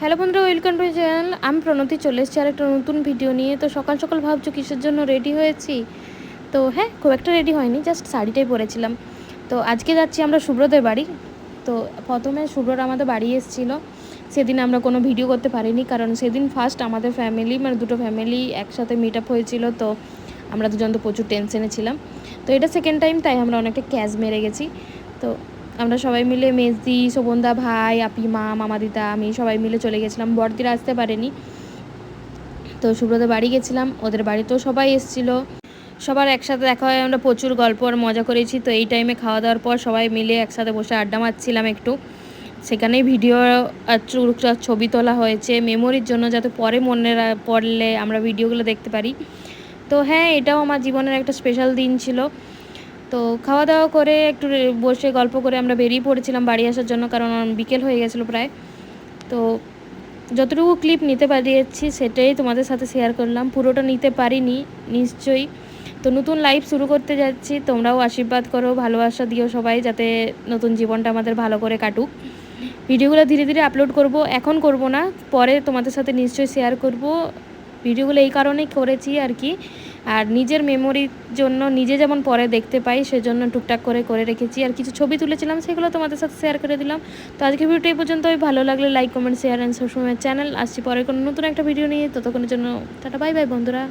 Hello বন্ধুরা, welcome to channel. আমি প্রণতি চলে এসেছি আর একটা নতুন ভিডিও নিয়ে। তো সকাল সকাল ভাবছো কিসের জন্য রেডি হয়েছি? তো হ্যাঁ, খুব একটা রেডি হয়নি, জাস্ট শাড়িটাই পরেছিলাম। তো আজকে যাচ্ছি আমরা শুভ্রদের বাড়ি। তো প্রথমে শুভ্ররা আমাদের বাড়ি এসেছিলো। সেদিন আমরা কোনো ভিডিও করতে পারিনি, কারণ সেদিন ফার্স্ট আমাদের ফ্যামিলি মানে দুটো ফ্যামিলি একসাথে মিট আপ হয়েছিল। তো আমরা দুজন তো প্রচুর টেনশনে ছিলাম। তো এটা সেকেন্ড টাইম, তাই আমরা অনেকটা ক্যাশ মেরে গেছি। তো আমরা সবাই মিলে মেজদি, শোভনদা ভাই, আপি মা, মামাদিদা, আমি সবাই মিলে চলে গেছিলাম। বড়দিরা আসতে পারেনি। তো সুব্রতর বাড়ি গেছিলাম, ওদের বাড়িতেও সবাই এসেছিলো। সবার একসাথে দেখা হয়, আমরা প্রচুর গল্প আর মজা করেছি। তো এই টাইমে খাওয়া দাওয়ার পর সবাই মিলে একসাথে বসে আড্ডা মারছিলাম একটু। সেখানেই ভিডিও আর ছবি তোলা হয়েছে মেমোরির জন্য, যাতে পরে মনে পড়লে আমরা ভিডিওগুলো দেখতে পারি। তো হ্যাঁ, এটাও আমার জীবনের একটা স্পেশাল দিন ছিল। তো খাওয়া দাওয়া করে একটু বসে গল্প করে আমরা বেরিয়ে পড়েছিলাম বাড়ি আসার জন্য, কারণ বিকেল হয়ে গেছিলো প্রায়। তো যতটুকু ক্লিপ নিতে পারিয়েছি সেটাই তোমাদের সাথে শেয়ার করলাম, পুরোটা নিতে পারিনি নিশ্চয়ই। তো নতুন লাইফ শুরু করতে যাচ্ছি, তোমরাও আশীর্বাদ করো, ভালোবাসা দিও সবাই, যাতে নতুন জীবনটা আমাদের ভালো করে কাটুক। ভিডিওগুলো ধীরে ধীরে আপলোড করব, এখন করব না, পরে তোমাদের সাথে নিশ্চয়ই শেয়ার করব। ভিডিওগুলো এই কারণেই করেছি আর কি, আর নিজের মেমোরির জন্য, নিজে যেমন পরে দেখতে পাই সেজন্য টুকটাক করে করে রেখেছি। আর কিছু ছবি তুলেছিলাম, সেগুলো তোমাদের সাথে শেয়ার করে দিলাম। তো আজকের ভিডিওটা এই পর্যন্তই। ভালো লাগলে like, comment, share and subscribe channel. আসছি পরে কোনো নতুন একটা ভিডিও নিয়ে, ততক্ষণের জন্য টাটা, বাই বাই বন্ধুরা।